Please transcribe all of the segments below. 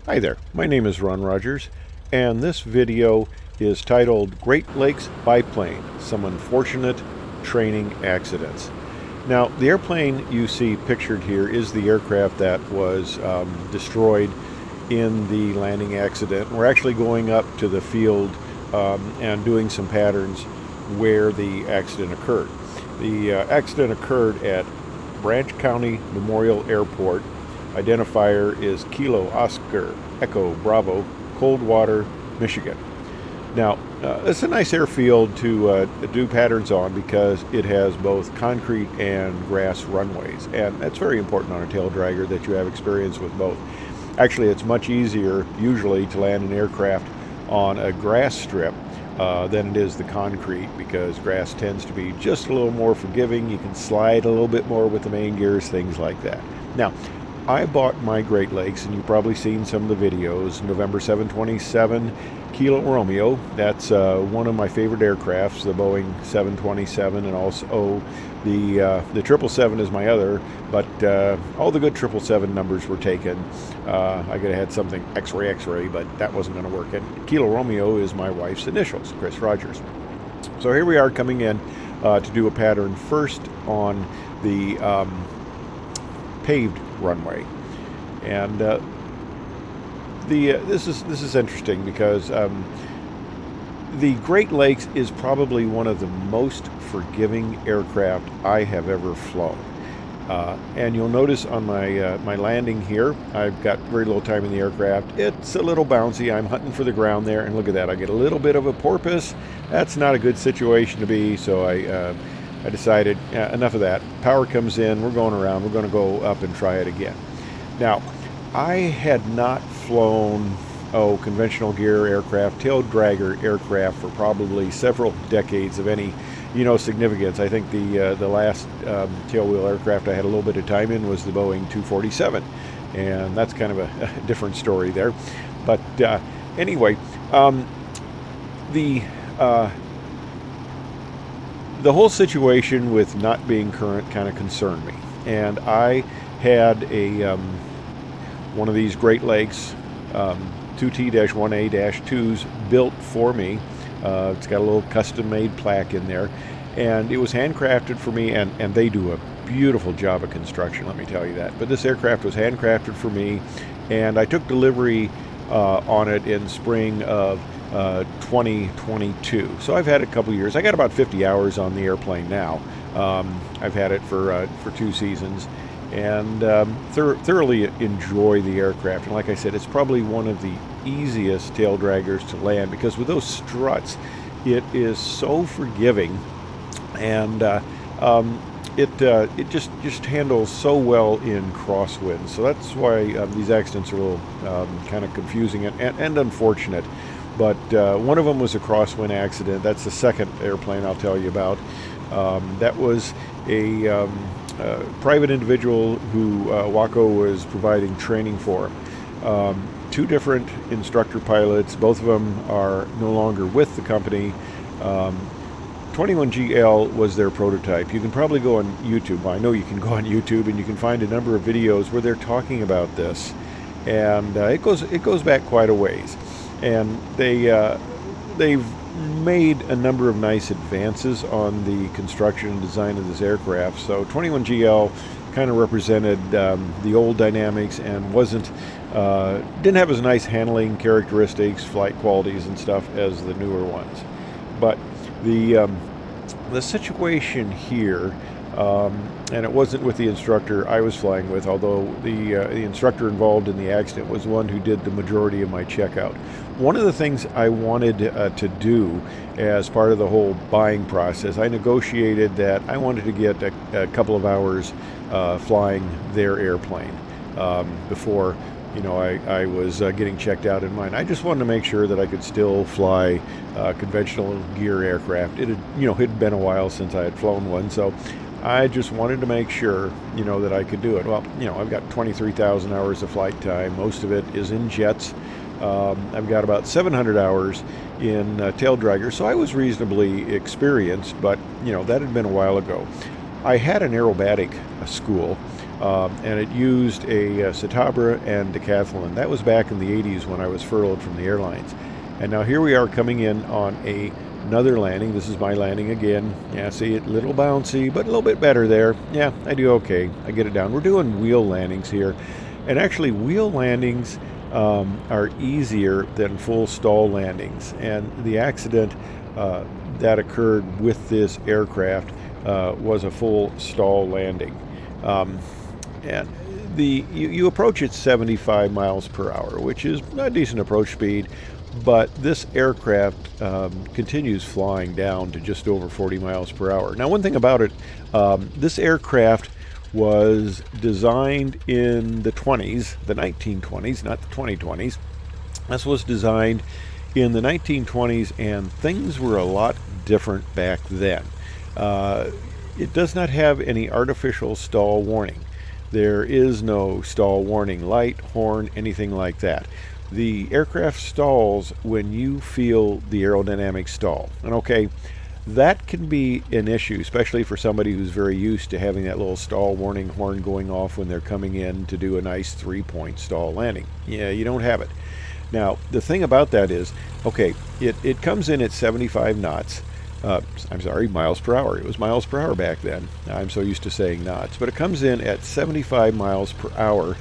Hi there, my name is Ron Rogers, and this video is titled Great Lakes Biplane, Some Unfortunate Training Accidents. Now, the airplane you see pictured here is the aircraft that was destroyed in the landing accident. We're actually going up to the field and doing some patterns where the accident occurred. The accident occurred at Branch County Memorial Airport. Identifier is Kilo Oscar Echo Bravo, Coldwater, Michigan. Now, it's a nice airfield to do patterns on because it has both concrete and grass runways, and that's very important on a tail dragger that you have experience with both. Actually, it's much easier usually to land an aircraft on a grass strip than it is the concrete, because grass tends to be just a little more forgiving. You can slide a little bit more with the main gears, things like that. Now, I bought my Great Lakes, and you've probably seen some of the videos, November 727 Kilo Romeo. That's one of my favorite aircrafts, the Boeing 727, and also the 777 is my other, but all the good 777 numbers were taken. I could have had something X-ray, but that wasn't going to work. And Kilo Romeo is my wife's initials, Chris Rogers. So here we are coming in to do a pattern first on the paved runway, and this is interesting because the Great Lakes is probably one of the most forgiving aircraft I have ever flown. And you'll notice on my landing here, I've got very little time in the aircraft. It's a little bouncy. I'm hunting for the ground there, and look at that. I get a little bit of a porpoise. That's not a good situation to be, so I decided, enough of that. Power comes in, we're going around, we're going to go up and try it again. Now, I had not flown conventional gear aircraft, tail dragger aircraft for probably several decades of any significance. I think the last tailwheel aircraft I had a little bit of time in was the Boeing 247, and that's kind of a different story there. But anyway, the whole situation with not being current kind of concerned me, and I had a one of these Great Lakes 2T-1A-2s built for me. It's got a little custom-made plaque in there, and it was handcrafted for me, and they do a beautiful job of construction, let me tell you that. But this aircraft was handcrafted for me, and I took delivery on it in spring of 2022. So I've had it a couple years. I got about 50 hours on the airplane now. I've had it for 2 seasons, and thoroughly enjoy the aircraft. And like I said, it's probably one of the easiest tail draggers to land because with those struts, it is so forgiving, and it just handles so well in crosswinds. So that's why these accidents are a little kind of confusing and unfortunate. But one of them was a crosswind accident. That's the second airplane I'll tell you about. That was a private individual who Waco was providing training for. 2 different instructor pilots. Both of them are no longer with the company. 21GL was their prototype. You can probably go on YouTube. I know you can go on YouTube, and you can find a number of videos where they're talking about this. And it goes back quite a ways. And they've made a number of nice advances on the construction and design of this aircraft. So 21GL kind of represented the old dynamics and didn't have as nice handling characteristics, flight qualities, and stuff as the newer ones. But the situation here, and it wasn't with the instructor I was flying with, although the instructor involved in the accident was the one who did the majority of my checkout. One of the things I wanted to do as part of the whole buying process, I negotiated that I wanted to get a couple of hours flying their airplane before I was getting checked out in mine. I just wanted to make sure that I could still fly conventional gear aircraft. It had been a while since I had flown one, so I just wanted to make sure, that I could do it. Well, I've got 23,000 hours of flight time. Most of it is in jets. I've got about 700 hours in tail dragger, so I was reasonably experienced, but, that had been a while ago. I had an aerobatic school and it used a Citabra and decathlon. That was back in the 80s when I was furloughed from the airlines. And now here we are coming in on another landing. This is my landing again. Yeah, see it, a little bouncy, but a little bit better there. Yeah, I do okay. I get it down. We're doing wheel landings here. And actually, wheel landings are easier than full stall landings. And the accident that occurred with this aircraft was a full stall landing. And you approach at 75 miles per hour, which is a decent approach speed. But this aircraft continues flying down to just over 40 miles per hour. Now, one thing about it, this aircraft was designed in the 20s, the 1920s, not the 2020s. This was designed in the 1920s, and things were a lot different back then. It does not have any artificial stall warning. There is no stall warning light, horn, anything like that. The aircraft stalls when you feel the aerodynamic stall. And okay, that can be an issue, especially for somebody who's very used to having that little stall warning horn going off when they're coming in to do a nice 3-point stall landing. Yeah, you don't have it. Now, the thing about that is, okay, it comes in at 75 knots. I'm sorry, miles per hour. It was miles per hour back then. I'm so used to saying knots. But it comes in at 75 miles per hour.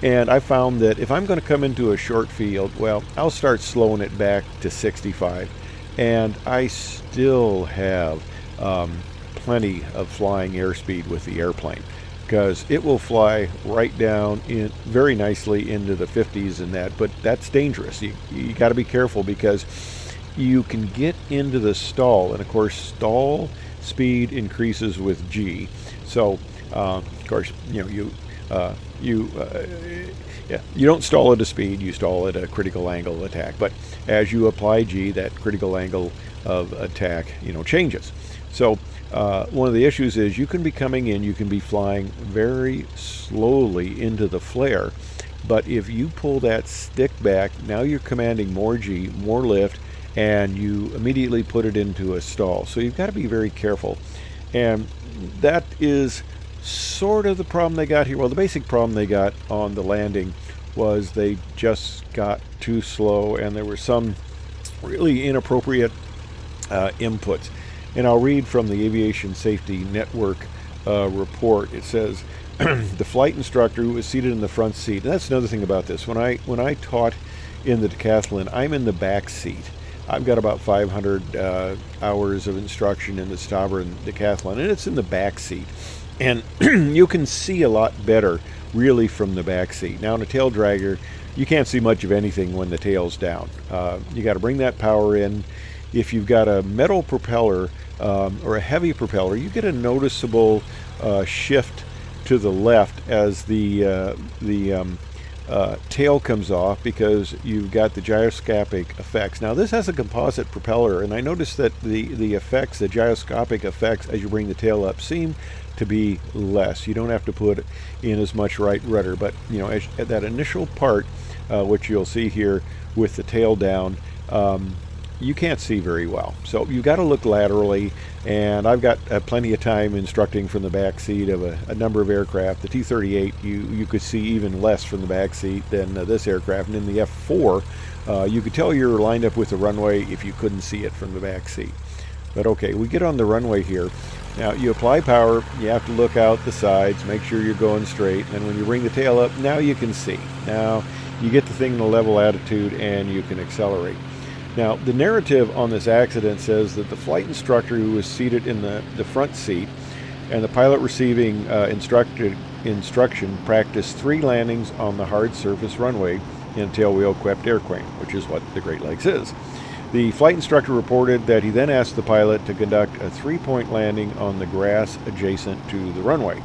And I found that if I'm going to come into a short field, well, I'll start slowing it back to 65. And I still have plenty of flying airspeed with the airplane, because it will fly right down in very nicely into the 50s and that, but that's dangerous. You got to be careful, because you can get into the stall, and of course stall speed increases with G. So of course, you don't stall at a speed, you stall at a critical angle of attack. But as you apply G, that critical angle of attack, changes. So one of the issues is you can be coming in, you can be flying very slowly into the flare, but if you pull that stick back, now you're commanding more G, more lift, and you immediately put it into a stall. So you've got to be very careful. And that is sort of the problem they got here. Well, the basic problem they got on the landing was they just got too slow, and there were some really inappropriate inputs. And I'll read from the Aviation Safety Network report. It says, the flight instructor who was seated in the front seat, and that's another thing about this. When I taught in the decathlon, I'm in the back seat. I've got about 500 hours of instruction in the Citabra and decathlon, and it's in the back seat. And you can see a lot better really from the back seat. Now in a tail dragger, you can't see much of anything when the tail's down. You got to bring that power in. If you've got a metal propeller or a heavy propeller, you get a noticeable shift to the left as the tail comes off, because you've got the gyroscopic effects. Now this has a composite propeller, and I noticed that the effects, the gyroscopic effects as you bring the tail up, seem to be less. You don't have to put in as much right rudder, but at that initial part, which you'll see here with the tail down, you can't see very well. So you've got to look laterally, and I've got plenty of time instructing from the back seat of a number of aircraft. The T-38, you could see even less from the back seat than this aircraft, and in the F-4, you could tell you're lined up with the runway if you couldn't see it from the back seat. But okay, we get on the runway here. Now you apply power, you have to look out the sides, make sure you're going straight, and when you bring the tail up, now you can see. Now you get the thing in a level attitude and you can accelerate. Now the narrative on this accident says that the flight instructor who was seated in the front seat and the pilot receiving instruction practiced 3 landings on the hard surface runway in a tailwheel equipped airplane, which is what the Great Lakes is. The flight instructor reported that he then asked the pilot to conduct a 3-point landing on the grass adjacent to the runway.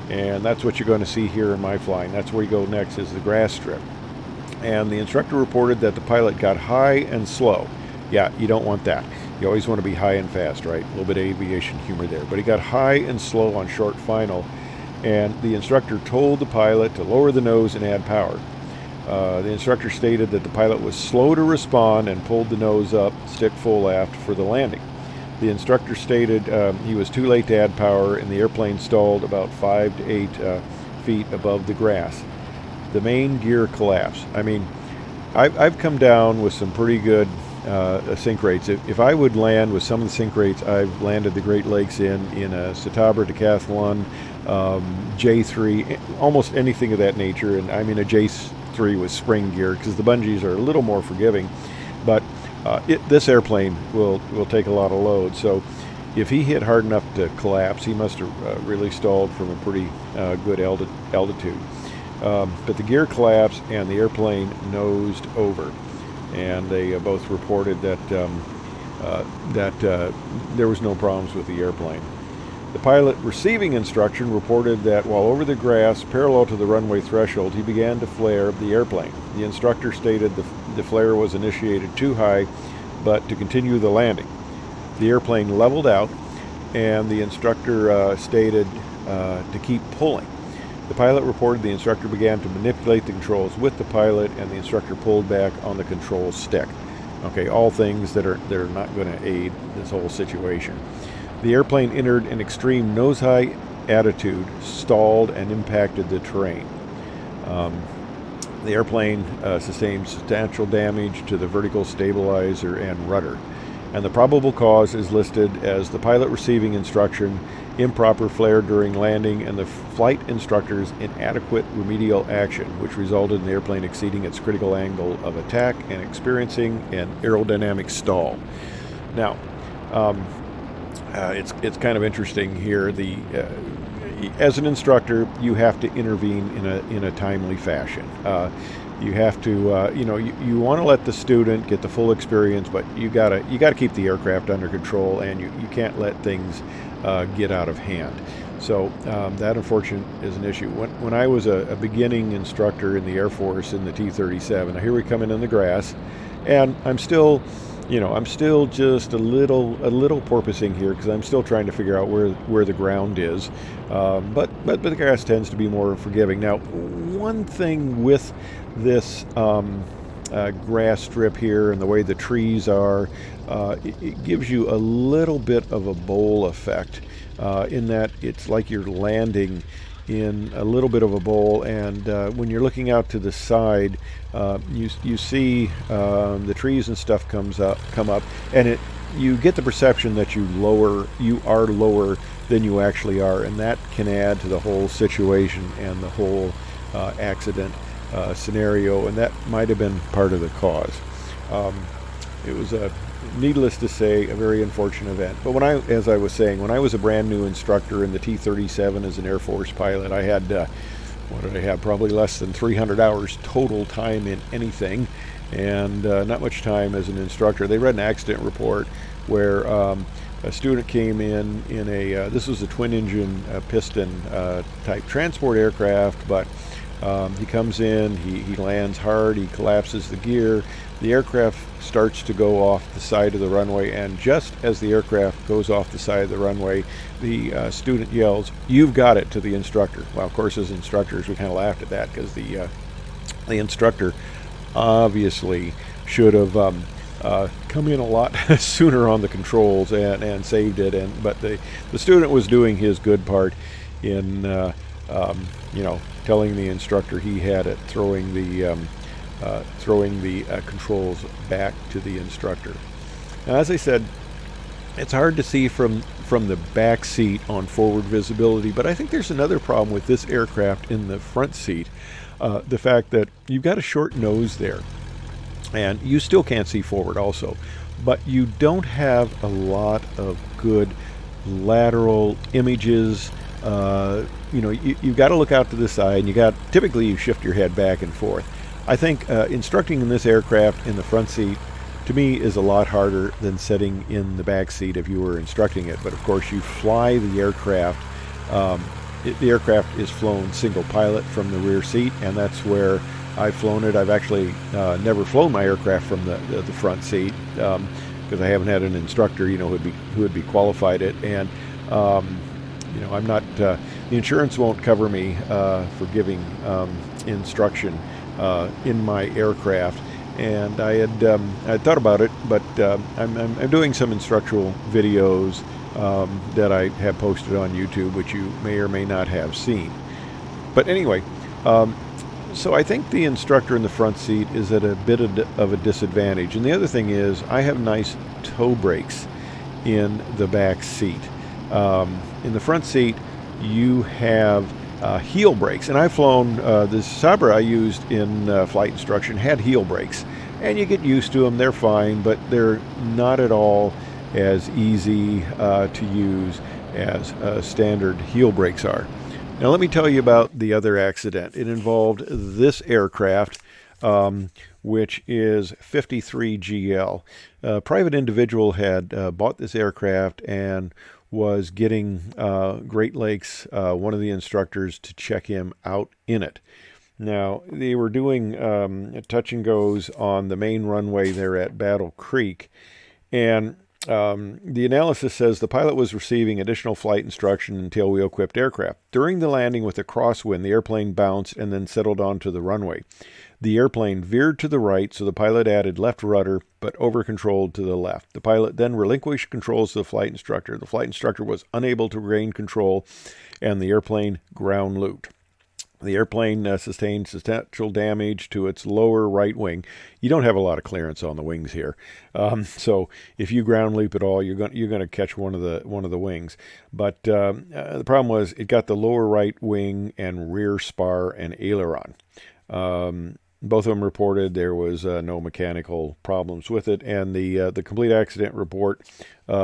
And that's what you're going to see here in my flying. That's where you go next, is the grass strip. And the instructor reported that the pilot got high and slow. Yeah, you don't want that. You always want to be high and fast, right? A little bit of aviation humor there. But he got high and slow on short final, and the instructor told the pilot to lower the nose and add power. The instructor stated that the pilot was slow to respond and pulled the nose up, stick full aft for the landing. The instructor stated he was too late to add power, and the airplane stalled about 5 to 8 feet above the grass. The main gear collapsed. I mean, I've come down with some pretty good sink rates. If I would land with some of the sink rates I've landed the Great Lakes in a Citabra Decathlon, J3, almost anything of that nature, and I mean a J3 with spring gear, because the bungees are a little more forgiving, but this airplane will take a lot of load. So if he hit hard enough to collapse, he must have really stalled from a pretty good altitude. But the gear collapsed and the airplane nosed over, and they both reported that there was no problems with the airplane. The pilot receiving instruction reported that while over the grass parallel to the runway threshold, he began to flare the airplane. The instructor stated the flare was initiated too high, but to continue the landing. The airplane leveled out, and the instructor stated to keep pulling. The pilot reported the instructor began to manipulate the controls with the pilot, and the instructor pulled back on the control stick. Okay, all things that are not going to aid this whole situation. The airplane entered an extreme nose-high attitude, stalled, and impacted the terrain. The airplane sustained substantial damage to the vertical stabilizer and rudder, and the probable cause is listed as the pilot receiving instruction, improper flare during landing, and the flight instructor's inadequate remedial action, which resulted in the airplane exceeding its critical angle of attack and experiencing an aerodynamic stall. Now, it's kind of interesting here. As an instructor, you have to intervene in a timely fashion. You have to, you want to let the student get the full experience, but you gotta keep the aircraft under control, and you can't let things get out of hand. So that, unfortunately, is an issue. When I was a beginning instructor in the Air Force in the T-37, here we come in the grass, and I'm still just a little porpoising here, because I'm still trying to figure out where the ground is. But the grass tends to be more forgiving. Now, one thing with this grass strip here and the way the trees are, it gives you a little bit of a bowl effect, in that it's like you're landing in a little bit of a bowl, and when you're looking out to the side, you see the trees and stuff come up, and you get the perception that you are lower than you actually are, and that can add to the whole situation and the whole accident scenario, and that might have been part of the cause. It was needless to say, a very unfortunate event. But as I was saying, when I was a brand new instructor in the T-37 as an Air Force pilot, I had, what did I have? Probably less than 300 hours total time in anything, and not much time as an instructor. They read an accident report where a student came in this was a twin-engine piston type transport aircraft, but he comes in, he lands hard, he collapses the gear, the aircraft starts to go off the side of the runway, and just as the aircraft goes off the side of the runway, the student yells, "You've got it," to the instructor. Well, of course, as instructors, we kind of laughed at that, because the instructor obviously should have come in a lot sooner on the controls and saved it, but the student was doing his good part in telling the instructor he had it, throwing the controls back to the instructor. Now, as I said, it's hard to see from the back seat on forward visibility, but I think there's another problem with this aircraft in the front seat. The fact that you've got a short nose there, and you still can't see forward also, but you don't have a lot of good lateral images. You've got to look out to the side, and typically you shift your head back and forth. I think instructing in this aircraft in the front seat, to me, is a lot harder than sitting in the back seat if you were instructing it. But of course, you fly the aircraft. The aircraft is flown single pilot from the rear seat, and that's where I've flown it. I've actually never flown my aircraft from the front seat, because I haven't had an instructor, who would be qualified it. And I'm not. The insurance won't cover me for giving instruction in my aircraft, and I had thought about it, but I'm doing some instructional videos that I have posted on YouTube, which you may or may not have seen. But anyway, um, so I think the instructor in the front seat is at a bit of a disadvantage. And the other thing is I have nice toe brakes in the back seat. In the front seat, you have heel brakes. And I've flown, the Sabra I used in flight instruction had heel brakes. And you get used to them, they're fine, but they're not at all as easy to use as standard heel brakes are. Now let me tell you about the other accident. It involved this aircraft, which is 53GL. A private individual had bought this aircraft and was getting Great Lakes, one of the instructors, to check him out in it. Now, they were doing touch and goes on the main runway there at Battle Creek, and the analysis says the pilot was receiving additional flight instruction in tailwheel-equipped aircraft. During the landing with a crosswind, the airplane bounced and then settled onto the runway. The airplane veered to the right, so the pilot added left rudder, but over-controlled to the left. The pilot then relinquished controls to the flight instructor. The flight instructor was unable to regain control, and the airplane ground looped. The airplane sustained substantial damage to its lower right wing. You don't have a lot of clearance on the wings here, so if you ground loop at all, you're going to catch one of the wings. But the problem was it got the lower right wing and rear spar and aileron. Both of them reported there was no mechanical problems with it, and the complete accident report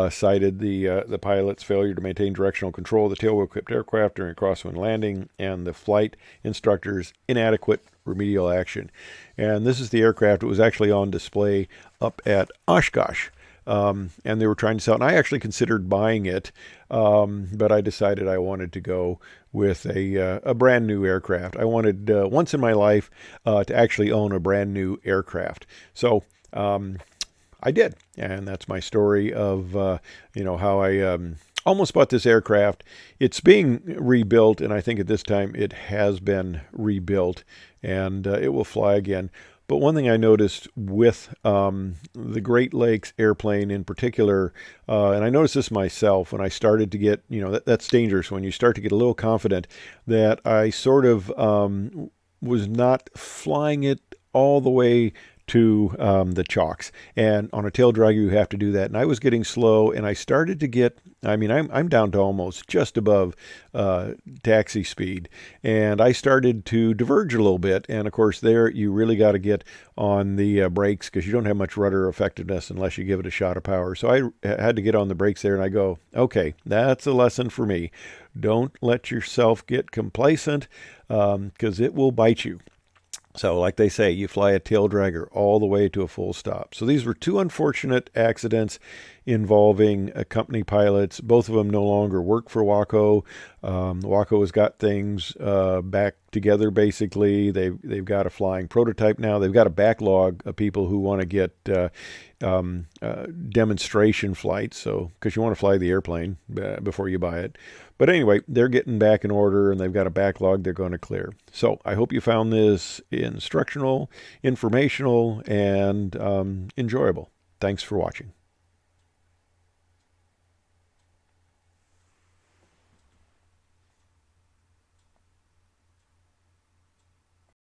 cited the pilot's failure to maintain directional control of the tailwheel-equipped aircraft during a crosswind landing and the flight instructor's inadequate remedial action. And this is the aircraft that was actually on display up at Oshkosh. And they were trying to sell it. And I actually considered buying it, but I decided I wanted to go with a brand new aircraft. I wanted once in my life to actually own a brand new aircraft. So I did, and that's my story of how I almost bought this aircraft. It's being rebuilt, and I think at this time it has been rebuilt, and it will fly again. But one thing I noticed with the Great Lakes airplane in particular, and I noticed this myself when I started to get, that's dangerous when you start to get a little confident, that I sort of was not flying it all the way to the chocks. And on a tail dragger, you have to do that. And I was getting slow, and I started to get, I'm down to almost just above taxi speed. And I started to diverge a little bit. And of course, there you really got to get on the brakes because you don't have much rudder effectiveness unless you give it a shot of power. So I had to get on the brakes there, and I go, okay, that's a lesson for me. Don't let yourself get complacent because it will bite you. So like they say, you fly a tail dragger all the way to a full stop. So these were two unfortunate accidents involving company pilots. Both of them no longer work for Waco. Waco has got things back together, basically. They've got a flying prototype now. They've got a backlog of people who want to get demonstration flights, so because you want to fly the airplane before you buy it. But anyway, they're getting back in order, and they've got a backlog they're going to clear. So I hope you found this instructional, informational, and enjoyable. Thanks for watching.